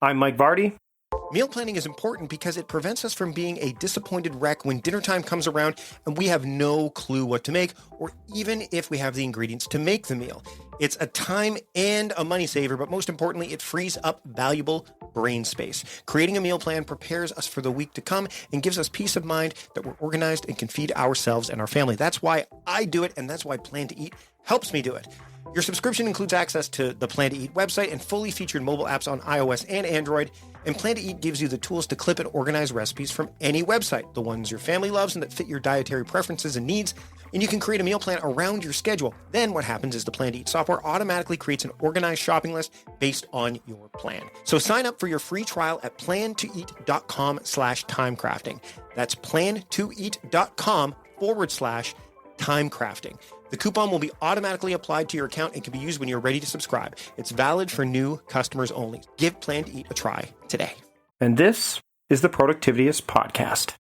I'm Mike Vardy. Meal planning is important because it prevents us from being a disappointed wreck when dinner time comes around and we have no clue what to make, or even if we have the ingredients to make the meal. It's a time and a money saver, but most importantly, it frees up valuable brain space. Creating a meal plan prepares us for the week to come and gives us peace of mind that we're organized and can feed ourselves and our family. That's why I do it, and that's why Plan to Eat helps me do it. Your subscription includes access to the Plan to Eat website and fully featured mobile apps on iOS and Android. And Plan to Eat gives you the tools to clip and organize recipes from any website, the ones your family loves and that fit your dietary preferences and needs. And you can create a meal plan around your schedule. Then what happens is the Plan to Eat software automatically creates an organized shopping list based on your plan. So sign up for your free trial at plantoeat.com/timecrafting. That's plantoeat.com/timecrafting. The coupon will be automatically applied to your account and can be used when you're ready to subscribe. It's valid for new customers only. Give Plan to Eat a try today. And this is the Productivityist Podcast.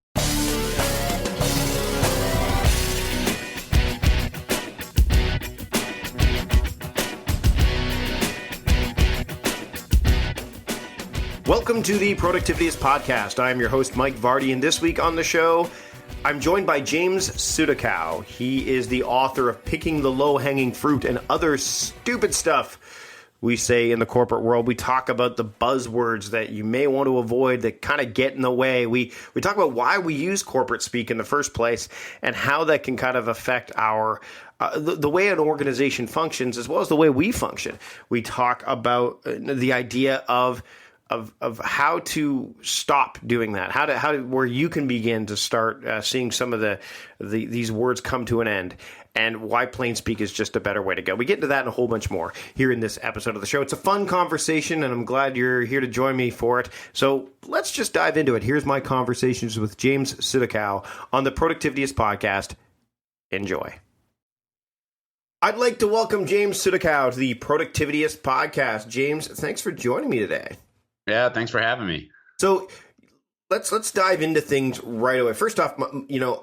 Welcome to the Productivityist Podcast. I am your host, Mike Vardy, and this week on the show, I'm joined by James Sudakow. He is the author of Picking the Low-Hanging Fruit and Other Stupid Stuff we say in the corporate world. We talk about the buzzwords that you may want to avoid that kind of get in the way. We talk about why we use corporate speak in the first place and how that can kind of affect our the way an organization functions as well as the way we function. We talk about the idea of how to stop doing that, how where you can begin to start seeing some of these words come to an end, and why plain speak is just a better way to go. We get into that and a whole bunch more here in this episode of the show. It's a fun conversation, and I'm glad you're here to join me for it. So let's just dive into it. Here's my conversations with James Sudakow on the Productivityist Podcast. Enjoy. I'd like to welcome James Sudakow to the Productivityist Podcast. James, thanks for joining me today. Yeah, thanks for having me. So let's dive into things right away. First off, we're going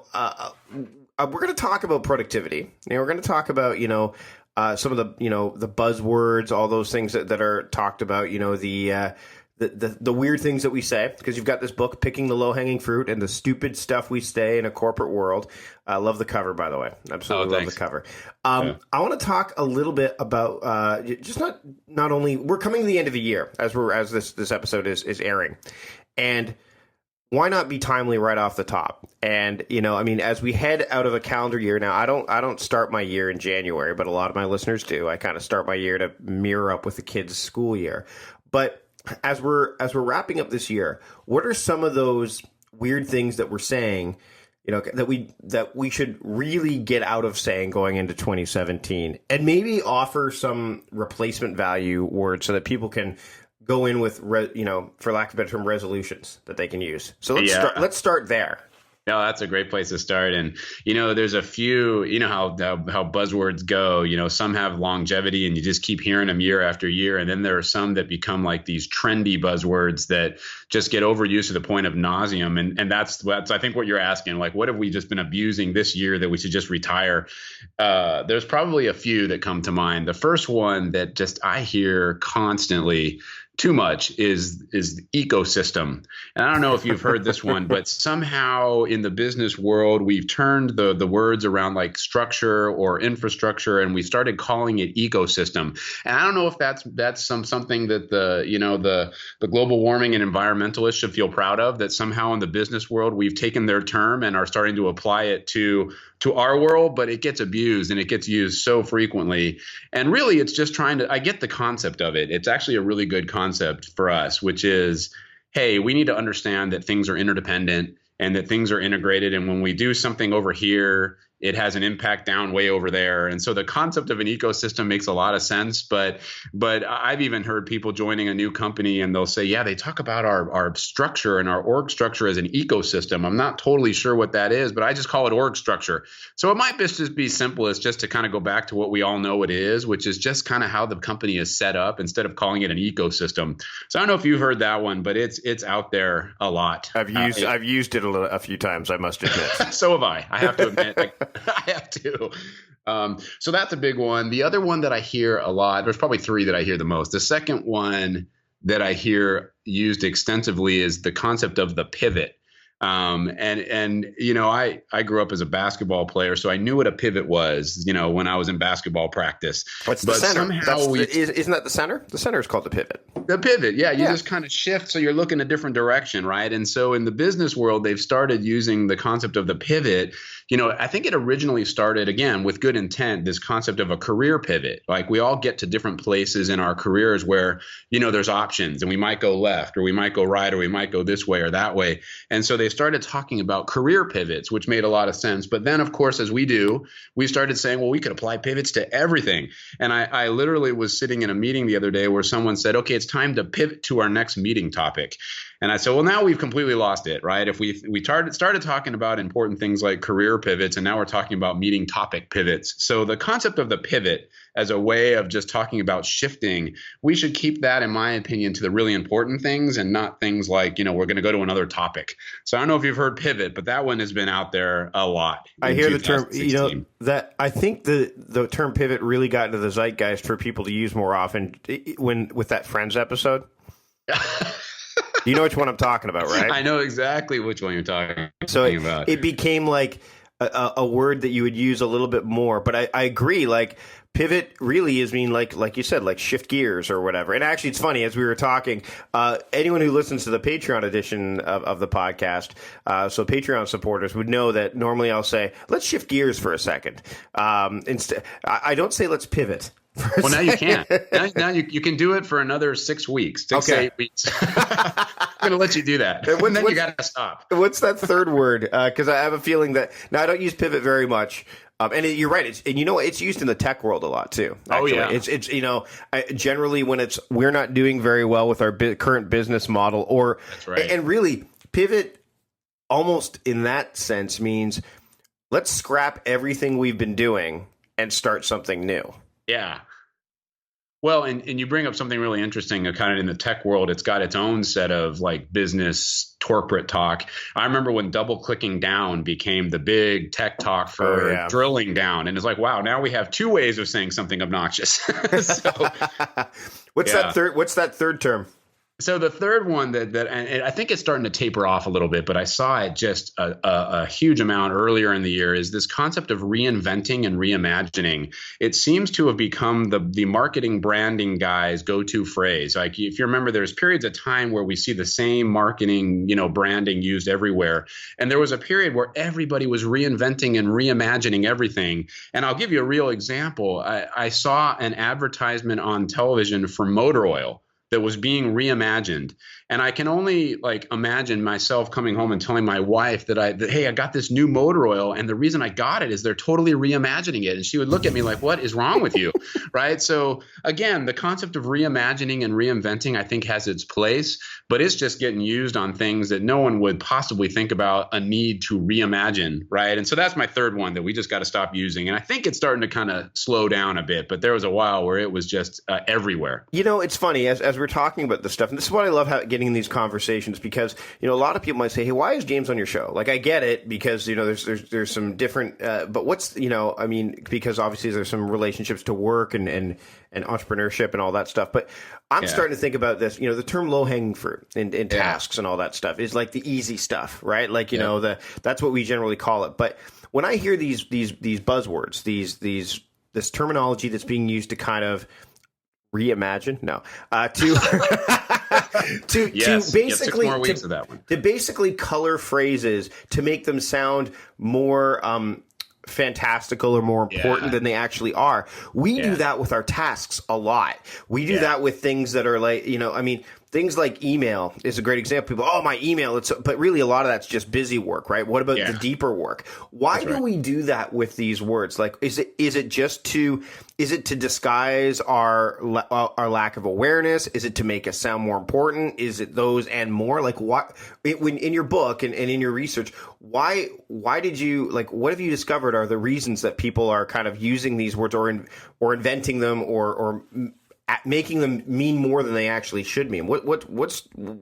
to talk about productivity. We're going to talk about some of the buzzwords, all those things that are talked about. The weird things that we say, because you've got this book, Picking the Low-Hanging Fruit, and the stupid stuff we say in a corporate world. I love the cover, by the way. Absolutely love the cover. I want to talk a little bit about just not only we're coming to the end of the year as this episode is airing, and why not be timely right off the top? And as we head out of a calendar year now, I don't start my year in January, but a lot of my listeners do. I kind of start my year to mirror up with the kids' school year, but as we're wrapping up this year, what are some of those weird things that we're saying, that we should really get out of saying going into 2017, and maybe offer some replacement value words so that people can go in with, for lack of a better term, resolutions that they can use. So let's start there. No, that's a great place to start. And, there's a few, how buzzwords go, some have longevity and you just keep hearing them year after year. And then there are some that become like these trendy buzzwords that just get overused to the point of nauseum. And that's I think what you're asking, like, what have we just been abusing this year that we should just retire? There's probably a few that come to mind. The first one that just I hear constantly too much is ecosystem. And I don't know if you've heard this one, but somehow in the business world, we've turned the words around like structure or infrastructure, and we started calling it ecosystem. And I don't know if that's something that the global warming and environmentalists should feel proud of, that somehow in the business world, we've taken their term and are starting to apply it to our world, but it gets abused and it gets used so frequently. And really, it's just I get the concept of it. It's actually a really good concept for us, which is, hey, we need to understand that things are interdependent and that things are integrated. And when we do something over here, it has an impact down way over there. And so the concept of an ecosystem makes a lot of sense. But I've even heard people joining a new company and they'll say, yeah, they talk about our structure and our org structure as an ecosystem. I'm not totally sure what that is, but I just call it org structure. So it might just be simple as just to kind of go back to what we all know it is, which is just kind of how the company is set up instead of calling it an ecosystem. So I don't know if you've heard that one, but it's out there a lot. I've used it a few times, I must admit. So have I. I have to admit. I have to. So that's a big one. The other one that I hear a lot, there's probably three that I hear the most. The second one that I hear used extensively is the concept of the pivot. And I grew up as a basketball player, so I knew what a pivot was, when I was in basketball practice. What's the center? Isn't that the center? The center is called the pivot. The pivot, yeah. You just kind of shift, so you're looking a different direction, right? And so in the business world, they've started using the concept of the pivot. I think it originally started, again, with good intent, this concept of a career pivot. Like we all get to different places in our careers where, there's options and we might go left or we might go right or we might go this way or that way. And so they started talking about career pivots, which made a lot of sense. But then, of course, as we do, we started saying, well, we could apply pivots to everything. And I literally was sitting in a meeting the other day where someone said, okay, it's time to pivot to our next meeting topic. And I said, well, now we've completely lost it, right? If we started talking about important things like career pivots, and now we're talking about meeting topic pivots. So the concept of the pivot as a way of just talking about shifting, we should keep that, in my opinion, to the really important things and not things like, we're going to go to another topic. So I don't know if you've heard pivot, but that one has been out there a lot. I hear the term, that I think the term pivot really got into the zeitgeist for people to use more often with that Friends episode. You know which one I'm talking about, right? I know exactly which one you're talking about. It became like a word that you would use a little bit more. But I agree, like pivot really is like you said, like shift gears or whatever. And actually, it's funny, as we were talking, anyone who listens to the Patreon edition of the podcast, so Patreon supporters would know that normally I'll say, let's shift gears for a second. Instead, I don't say let's pivot. Well, now you can. Now you can do it for another 6 weeks. 8 weeks. I'm going to let you do that. And then you got to stop. What's that third word? Because I have a feeling that now I don't use pivot very much. And you're right. It's used in the tech world a lot too. Actually. Oh yeah. It's generally when we're not doing very well with our current business model, or that's right. And really pivot almost in that sense means let's scrap everything we've been doing and start something new. Yeah. Well, and you bring up something really interesting, kind of in the tech world. It's got its own set of like business corporate talk. I remember when double clicking down became the big tech talk for drilling down. And it's like, wow, now we have two ways of saying something obnoxious. What's that third term? So the third one that and I think it's starting to taper off a little bit, but I saw it just a huge amount earlier in the year, is this concept of reinventing and reimagining. It seems to have become the marketing branding guy's go-to phrase. Like if you remember, there's periods of time where we see the same marketing, branding used everywhere. And there was a period where everybody was reinventing and reimagining everything. And I'll give you a real example. I saw an advertisement on television for motor oil that was being reimagined. And I can only imagine myself coming home and telling my wife that hey, I got this new motor oil, and the reason I got it is they're totally reimagining it. And she would look at me like, what is wrong with you? Right? So again, the concept of reimagining and reinventing, I think, has its place, but it's just getting used on things that no one would possibly think about a need to reimagine, right? And so that's my third one that we just got to stop using. And I think it's starting to kind of slow down a bit, but there was a while where it was just everywhere. It's funny, as we're talking about this stuff, and this is what I love getting in these conversations, because a lot of people might say, hey, why is James on your show? Like, I get it, because there's some different but what's because obviously there's some relationships to work and entrepreneurship and all that stuff, but I'm starting to think about this, the term low-hanging fruit in tasks and all that stuff is like the easy stuff, right? Like that's what we generally call it. But when I hear these buzzwords, this terminology that's being used to kind of reimagine, to basically color phrases to make them sound more fantastical or more important than they actually are. We do that with our tasks a lot. We do that with things that are like, things like email is a great example. People, my email. But really, a lot of that's just busy work, right? What about the deeper work? Why do we do that with these words? Like, is it to disguise our lack of awareness? Is it to make us sound more important? Is it those and more? Like, when in your book and in your research, why did you what have you discovered are the reasons that people are kind of using these words or inventing them or making them mean more than they actually should mean? What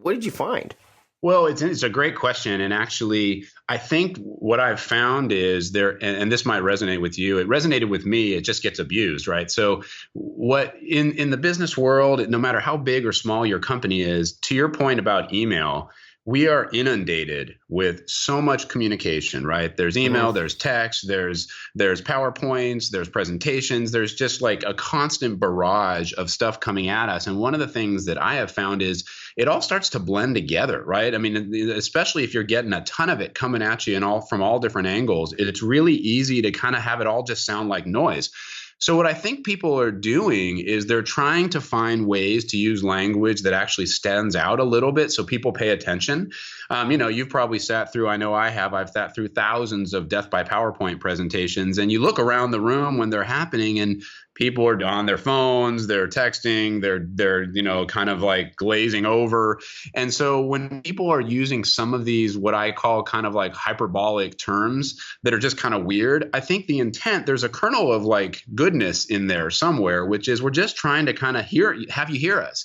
did you find? Well, it's a great question. And actually, I think what I've found is there, and this might resonate with you. It resonated with me. It just gets abused, right? So what in the business world, no matter how big or small your company is, to your point about email, we are inundated with so much communication, right? There's email, there's text, there's PowerPoints, there's presentations, there's just like a constant barrage of stuff coming at us. And one of the things that I have found is it all starts to blend together, right? I mean, especially if you're getting a ton of it coming at you and all from all different angles, it's really easy to kind of have it all just sound like noise. So what I think people are doing is they're trying to find ways to use language that actually stands out a little bit so people pay attention. You've probably sat through, I know I have, I've sat through thousands of death by PowerPoint presentations, and you look around the room when they're happening and people are on their phones, they're texting, they're kind of like glazing over. And so when people are using some of these, what I call kind of like hyperbolic terms that are just kind of weird, I think the intent, there's a kernel of like goodness in there somewhere, which is we're just trying to kind of have you hear us,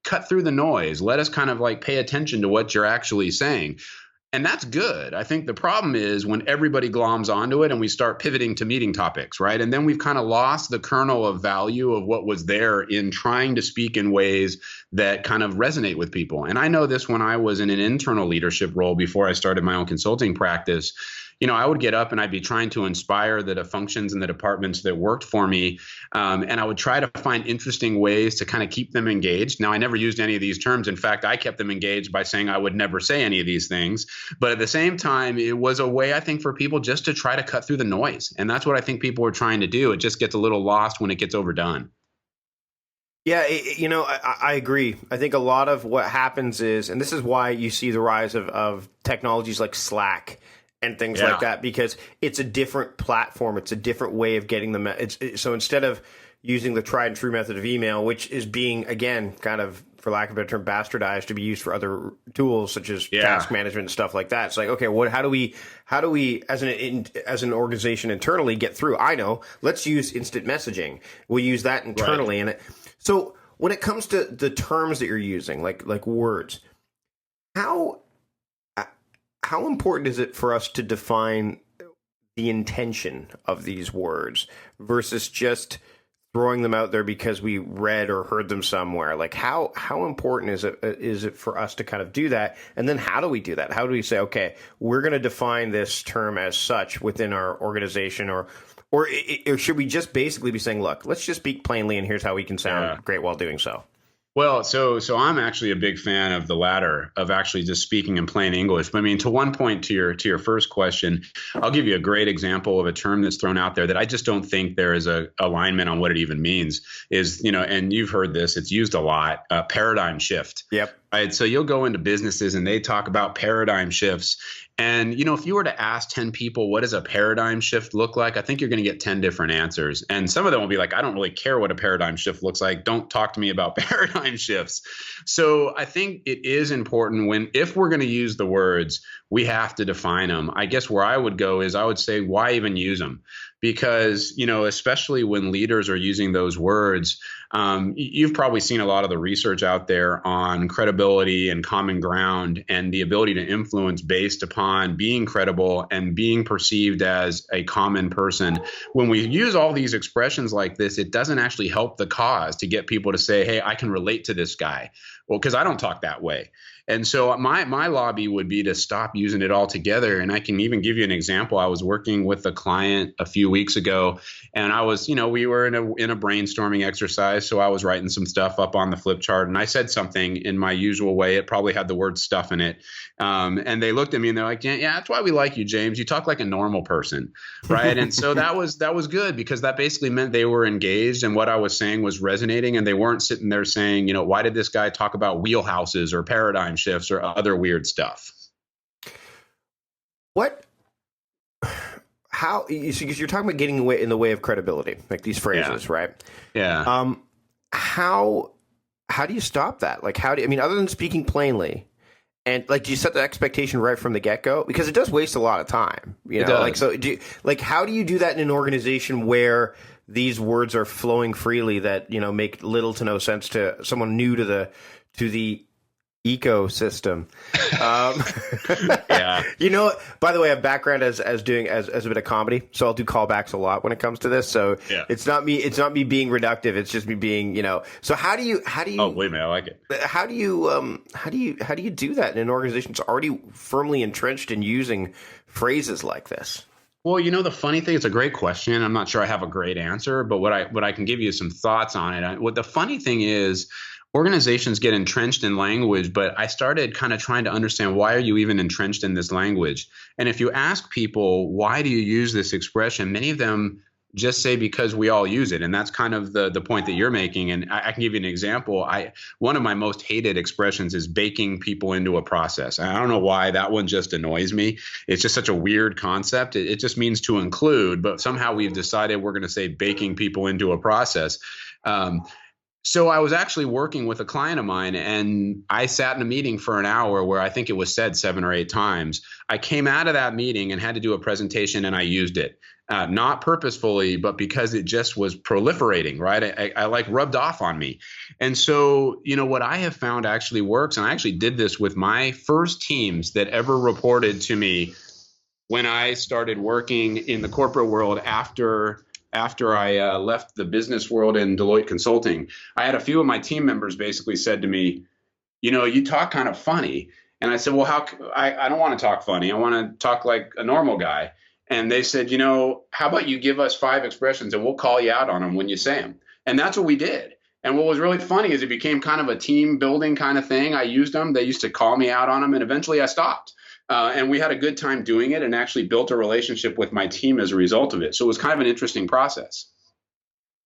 cut through the noise. Let us kind of like pay attention to what you're actually saying. And that's good. I think the problem is when everybody gloms onto it and we start pivoting to meeting topics, right? And then we've kind of lost the kernel of value of what was there in trying to speak in ways that kind of resonate with people. And I know this when I was in an internal leadership role before I started my own consulting practice. I would get up and I'd be trying to inspire the functions and the departments that worked for me. And I would try to find interesting ways to kind of keep them engaged. Now, I never used any of these terms. In fact, I kept them engaged by saying I would never say any of these things. But at the same time, it was a way, I think, for people just to try to cut through the noise. And that's what I think people are trying to do. It just gets a little lost when it gets overdone. Yeah, I agree. I think a lot of what happens is, and this is why you see the rise of technologies like Slack and things like that, because it's a different platform. It's a different way of getting them. So instead of using the tried and true method of email, which is being, again, kind of, for lack of a better term, bastardized to be used for other tools such as task management and stuff like that. It's like, okay, how do we as an organization internally get through? I know, let's use instant messaging. We'll use that internally. Right. So when it comes to the terms that you're using, like words, how important is it for us to define the intention of these words versus just throwing them out there because we read or heard them somewhere? Like how important is it for us to kind of do that? And then how do we do that? How do we say, okay, we're going to define this term as such within our organization, or should we just basically be saying, look, let's just speak plainly and here's how we can sound great while doing so? Well, so I'm actually a big fan of the latter, of actually just speaking in plain English. But I mean, to one point, to your first question, I'll give you a great example of a term that's thrown out there that I just don't think there is a alignment on what it even means. Is, and you've heard this, it's used a lot, paradigm shift. Yep. Right. So you'll go into businesses and they talk about paradigm shifts. And, if you were to ask 10 people, what does a paradigm shift look like? I think you're going to get 10 different answers. And some of them will be like, I don't really care what a paradigm shift looks like. Don't talk to me about paradigm shifts. So I think it is important if we're going to use the words, we have to define them. I guess where I would go is I would say, why even use them? Because, especially when leaders are using those words, you've probably seen a lot of the research out there on credibility and common ground and the ability to influence based upon being credible and being perceived as a common person. When we use all these expressions like this, it doesn't actually help the cause to get people to say, hey, I can relate to this guy. Well, because I don't talk that way. And so my lobby would be to stop using it altogether. And I can even give you an example. I was working with a client a few weeks ago, and I was, we were in a brainstorming exercise. So I was writing some stuff up on the flip chart, and I said something in my usual way. It probably had the word stuff in it. And they looked at me and they're like, yeah, that's why we like you, James. You talk like a normal person. Right. And so that was good, because that basically meant they were engaged and what I was saying was resonating, and they weren't sitting there saying, why did this guy talk about wheelhouses or paradigm shifts or other weird stuff? How, because you're talking about getting in the way of credibility, like these phrases, right? Yeah. How do you stop that? Like, other than speaking plainly, and like, do you set the expectation right from the get-go? Because it does waste a lot of time, It does. Like, so how do you do that in an organization where these words are flowing freely that, make little to no sense to someone new to the ecosystem. Yeah. You know, by the way, I have background as doing as a bit of comedy, so I'll do callbacks a lot when it comes to this. So Yeah. it's not me being reductive. It's just me being, so how do you Oh, believe me, I like it. how do you do that in an organization that's already firmly entrenched in using phrases like this? Well, the funny thing, it's a great question. I'm not sure I have a great answer, but what I can give you some thoughts on it. What the funny thing is, organizations get entrenched in language, but I started kind of trying to understand, why are you even entrenched in this language? And if you ask people, why do you use this expression? Many of them just say, because we all use it. And that's kind of the point that you're making. And I can give you an example. One of my most hated expressions is baking people into a process. I don't know why that one just annoys me. It's just such a weird concept. It just means to include, but somehow we've decided we're going to say baking people into a process. So I was actually working with a client of mine, and I sat in a meeting for an hour where I think it was said 7 or 8 times. I came out of that meeting and had to do a presentation, and I used it. Not purposefully, but because it just was proliferating, right? I like rubbed off on me. And so, what I have found actually works, and I actually did this with my first teams that ever reported to me when I started working in the corporate world after I left the business world in Deloitte Consulting. I had a few of my team members basically said to me, you talk kind of funny. And I said, well, I don't want to talk funny. I want to talk like a normal guy. And they said, how about you give us 5 expressions and we'll call you out on them when you say them. And that's what we did. And what was really funny is it became kind of a team building kind of thing. I used them. They used to call me out on them. And eventually I stopped. And we had a good time doing it and actually built a relationship with my team as a result of it. So it was kind of an interesting process.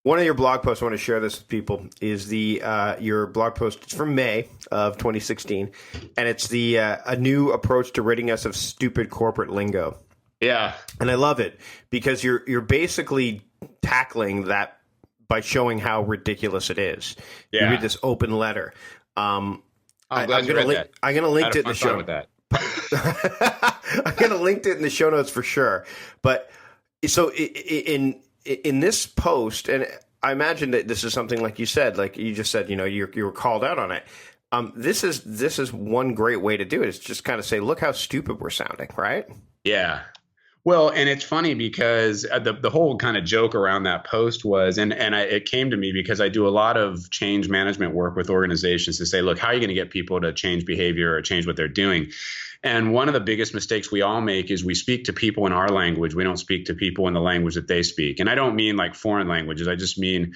One of your blog posts, I want to share this with people, is your blog post. It's from May of 2016, and it's a new approach to ridding us of stupid corporate lingo. Yeah. And I love it because you're basically tackling that by showing how ridiculous it is. Yeah. You read this open letter. I'm going to link to it in the show. With that. I'm going to link to it in the show notes for sure. But so in this post, and I imagine that this is something like you said, like you just said, you were called out on it. This is one great way to do it. It's just kind of say, look how stupid we're sounding, right? Yeah. Well, and it's funny because the whole kind of joke around that post was, it came to me because I do a lot of change management work with organizations to say, look, how are you going to get people to change behavior or change what they're doing? And one of the biggest mistakes we all make is we speak to people in our language. We don't speak to people in the language that they speak. And I don't mean like foreign languages. I just mean,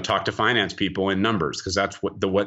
talk to finance people in numbers because that's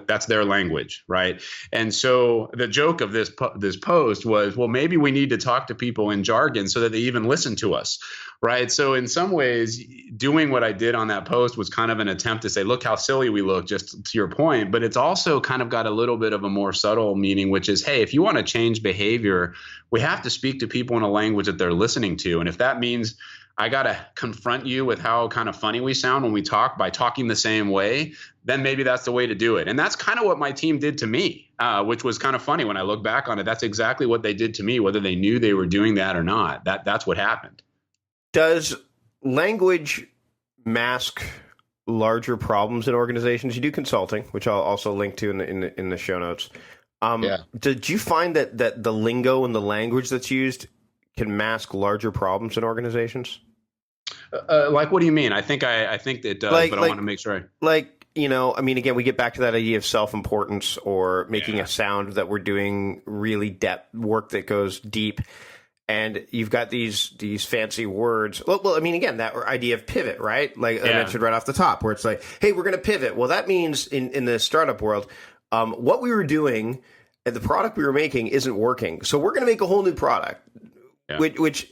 that's their language, right? And so the joke of this post was, well, maybe we need to talk to people in jargon so that they even listen to us, right? So in some ways, doing what I did on that post was kind of an attempt to say, look how silly we look, just to your point. But it's also kind of got a little bit of a more subtle meaning, which is, hey, if you want to change behavior, we have to speak to people in a language that they're listening to. And if that means I got to confront you with how kind of funny we sound when we talk by talking the same way, then maybe that's the way to do it. And that's kind of what my team did to me, which was kind of funny when I look back on it. That's exactly what they did to me, whether they knew they were doing that or not. That's what happened. Does language mask larger problems in organizations? You do consulting, which I'll also link to in the show notes. Did you find that the lingo and the language that's used can mask larger problems in organizations? Like, what do you mean? I think it does, but I want to make sure. Again, we get back to that idea of self-importance or making a sound that we're doing really depth work that goes deep. And you've got these fancy words. Well, again, that idea of pivot, right? Like I mentioned right off the top, where it's like, hey, we're going to pivot. Well, that means in the startup world, what we were doing and the product we were making isn't working. So we're going to make a whole new product. Yeah. Which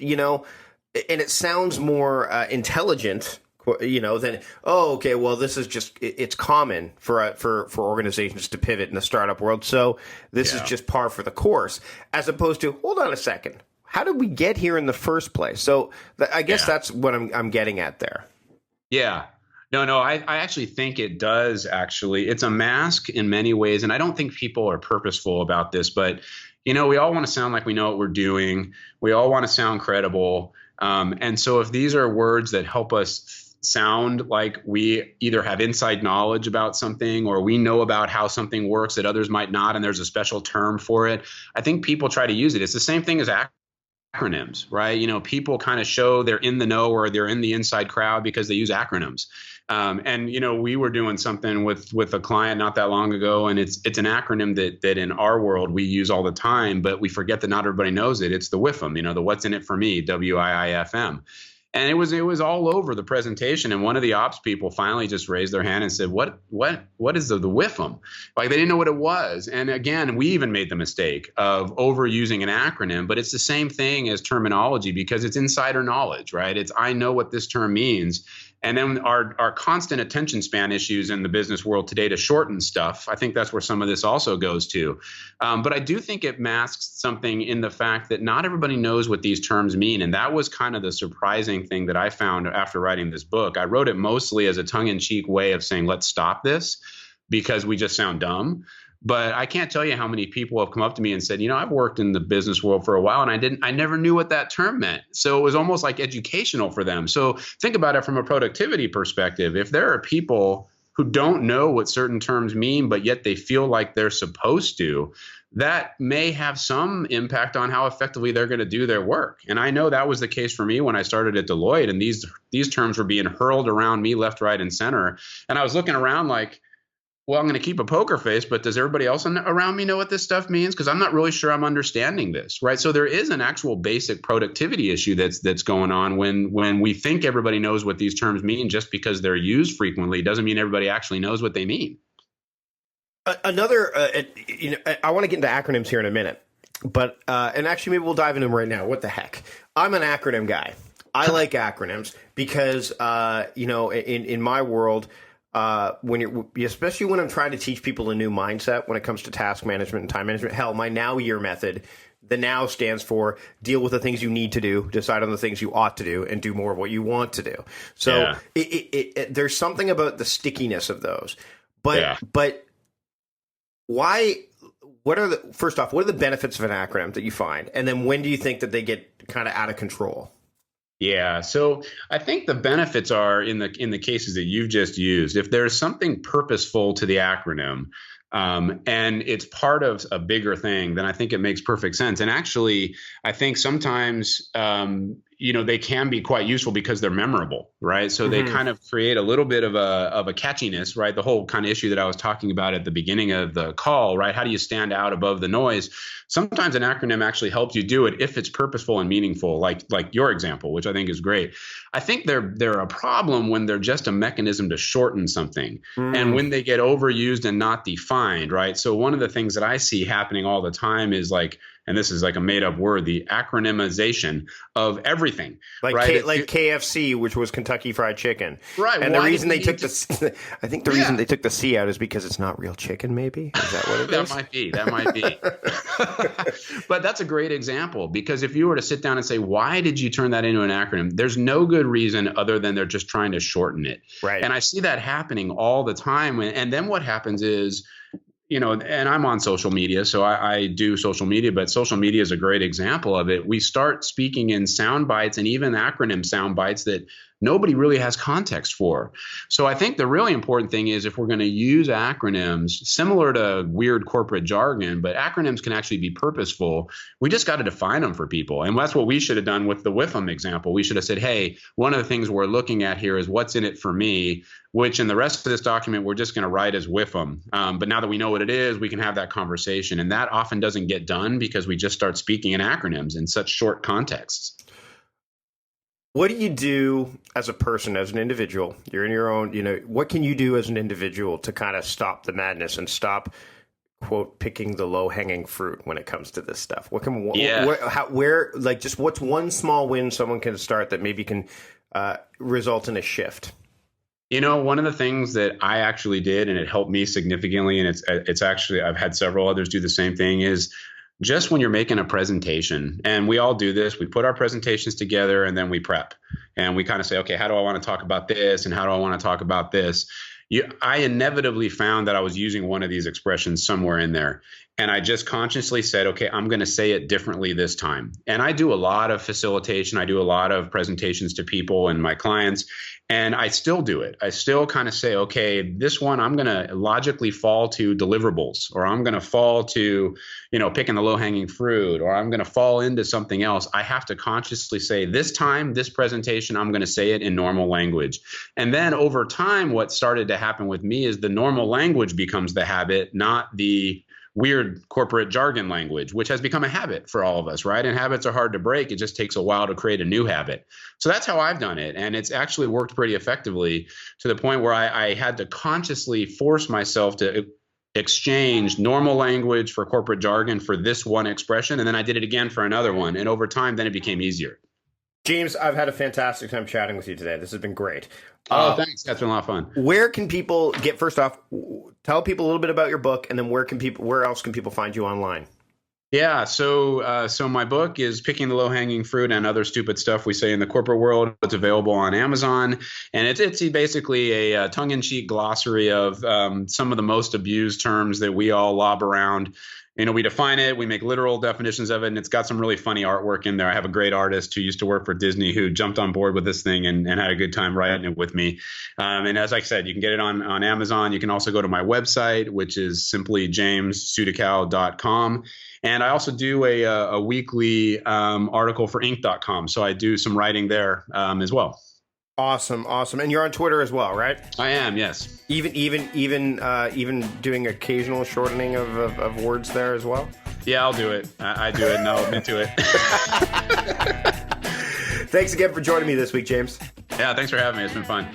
and it sounds more intelligent, than this is just it's common for organizations to pivot in the startup world. So this is just par for the course, as opposed to hold on a second, how did we get here in the first place? So I guess that's what I'm getting at there. Yeah. No, I actually think it does. Actually, it's a mask in many ways, and I don't think people are purposeful about this, but. We all want to sound like we know what we're doing. We all want to sound credible. And so if these are words that help us sound like we either have inside knowledge about something or we know about how something works that others might not, and there's a special term for it, I think people try to use it. It's the same thing as acronyms, right? People kind of show they're in the know or they're in the inside crowd because they use acronyms. And we were doing something with a client not that long ago, and it's an acronym that in our world we use all the time, but we forget that not everybody knows it. It's the WIFM, the what's in it for me, WIIFM. And it was all over the presentation. And one of the ops people finally just raised their hand and said, what is the WIFM? Like, they didn't know what it was. And again, we even made the mistake of overusing an acronym, but it's the same thing as terminology because it's insider knowledge, right? It's, I know what this term means. And then our constant attention span issues in the business world today to shorten stuff, I think that's where some of this also goes to. But I do think it masks something in the fact that not everybody knows what these terms mean. And that was kind of the surprising thing that I found after writing this book. I wrote it mostly as a tongue-in-cheek way of saying, let's stop this because we just sound dumb. But I can't tell you how many people have come up to me and said, I've worked in the business world for a while and I never knew what that term meant. So it was almost like educational for them. So think about it from a productivity perspective. If there are people who don't know what certain terms mean, but yet they feel like they're supposed to, that may have some impact on how effectively they're going to do their work. And I know that was the case for me when I started at Deloitte, and these terms were being hurled around me left, right, and center. And I was looking around like, well, I'm going to keep a poker face, but does everybody else around me know what this stuff means? Because I'm not really sure I'm understanding this, right? So there is an actual basic productivity issue that's going on when we think everybody knows what these terms mean just because they're used frequently doesn't mean everybody actually knows what they mean. Another, I want to get into acronyms here in a minute, but and actually maybe we'll dive into them right now. What the heck? I'm an acronym guy. I like acronyms because, in my world, especially when I'm trying to teach people a new mindset when it comes to task management and time management. Hell, my now year method, the now stands for deal with the things you need to do, decide on the things you ought to do, and do more of what you want to do. So there's something about the stickiness of those. But why? First off, what are the benefits of an acronym that you find? And then when do you think that they get kind of out of control? Yeah, so I think the benefits are in the cases that you've just used. If there's something purposeful to the acronym and it's part of a bigger thing, then I think it makes perfect sense. And actually, I think sometimes they can be quite useful because they're memorable, right? So they kind of create a little bit of a catchiness, right? The whole kind of issue that I was talking about at the beginning of the call, right? How do you stand out above the noise? Sometimes an acronym actually helps you do it if it's purposeful and meaningful, like your example, which I think is great. I think they're a problem when they're just a mechanism to shorten something and when they get overused and not defined, right? So one of the things that I see happening all the time is like, and this is like a made up word, the acronymization of everything. Like right? like KFC, which was Kentucky Fried Chicken. Right. And the reason they took reason they took the C out is because it's not real chicken, maybe? Is that what it is? That might be. But that's a great example because if you were to sit down and say, why did you turn that into an acronym? There's no good reason other than they're just trying to shorten it. Right. And I see that happening all the time. And then what happens is, and I'm on social media, so I do social media, but social media is a great example of it. We start speaking in sound bites and even acronym sound bites that nobody really has context for. So I think the really important thing is if we're going to use acronyms, similar to weird corporate jargon, but acronyms can actually be purposeful. We just got to define them for people. And that's what we should have done with the WIFM example. We should have said, hey, one of the things we're looking at here is what's in it for me, which in the rest of this document, we're just going to write as WIFM. But now that we know what it is, we can have that conversation. And that often doesn't get done because we just start speaking in acronyms in such short contexts. What do you do as a person, as an individual? You're in your own, what can you do as an individual to kind of stop the madness and stop, quote, picking the low hanging fruit when it comes to this stuff? What's one small win someone can start that maybe can result in a shift? One of the things that I actually did, and it helped me significantly, and it's actually, I've had several others do the same thing, is just when you're making a presentation, and we all do this, we put our presentations together and then we prep and we kind of say, okay, how do I want to talk about this? And how do I want to talk about this? I inevitably found that I was using one of these expressions somewhere in there. And I just consciously said, okay, I'm going to say it differently this time. And I do a lot of facilitation. I do a lot of presentations to people and my clients, and I still do it. I still kind of say, okay, this one, I'm going to logically fall to deliverables, or I'm going to fall to, picking the low hanging fruit, or I'm going to fall into something else. I have to consciously say, this time, this presentation, I'm going to say it in normal language. And then over time, what started to happen with me is the normal language becomes the habit, not the weird corporate jargon language, which has become a habit for all of us, right? And habits are hard to break. It just takes a while to create a new habit. So that's how I've done it. And it's actually worked pretty effectively, to the point where I had to consciously force myself to exchange normal language for corporate jargon for this one expression. And then I did it again for another one. And over time, then it became easier. James, I've had a fantastic time chatting with you today. This has been great. Thanks. That's been a lot of fun. Where can people get, first off, tell people a little bit about your book, and then where else can people find you online? Yeah, so my book is Picking the Low-Hanging Fruit and Other Stupid Stuff We Say in the Corporate World. It's available on Amazon, and it's basically a tongue-in-cheek glossary of some of the most abused terms that we all lob around. We define it, we make literal definitions of it, and it's got some really funny artwork in there. I have a great artist who used to work for Disney who jumped on board with this thing and had a good time writing it with me. And as I said, you can get it on Amazon. You can also go to my website, which is simply jamessudakow.com. And I also do a weekly article for Inc.com. So I do some writing there as well. Awesome. And you're on Twitter as well, right? I am, yes. Even doing occasional shortening of words there as well? Yeah, I'll do it. I do it, and I'll admit to it. Thanks again for joining me this week, James. Yeah, thanks for having me. It's been fun.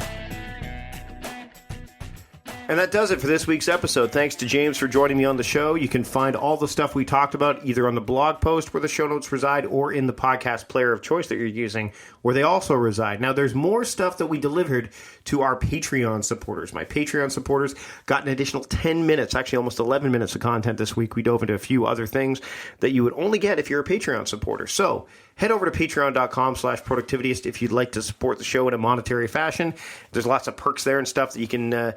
And that does it for this week's episode. Thanks to James for joining me on the show. You can find all the stuff we talked about either on the blog post where the show notes reside or in the podcast player of choice that you're using where they also reside. Now, there's more stuff that we delivered to our Patreon supporters. My Patreon supporters got an additional 10 minutes, actually almost 11 minutes of content this week. We dove into a few other things that you would only get if you're a Patreon supporter. So head over to patreon.com/productivityist if you'd like to support the show in a monetary fashion. There's lots of perks there and stuff that you can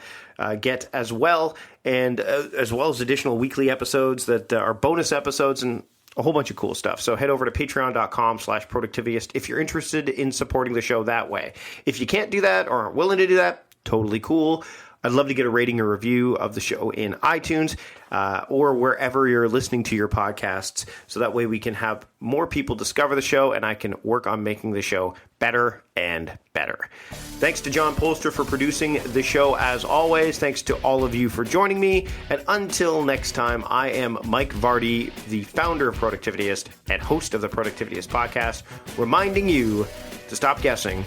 get as well, and as well as additional weekly episodes that are bonus episodes and a whole bunch of cool stuff. So head over to patreon.com/productivityist if you're interested in supporting the show that way. If you can't do that or aren't willing to do that, totally cool. I'd love to get a rating or review of the show in iTunes or wherever you're listening to your podcasts, so that way we can have more people discover the show and I can work on making the show better and better. Thanks to John Polster for producing the show as always. Thanks to all of you for joining me. And until next time, I am Mike Vardy, the founder of Productivityist and host of the Productivityist podcast, reminding you to stop guessing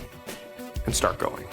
and start going.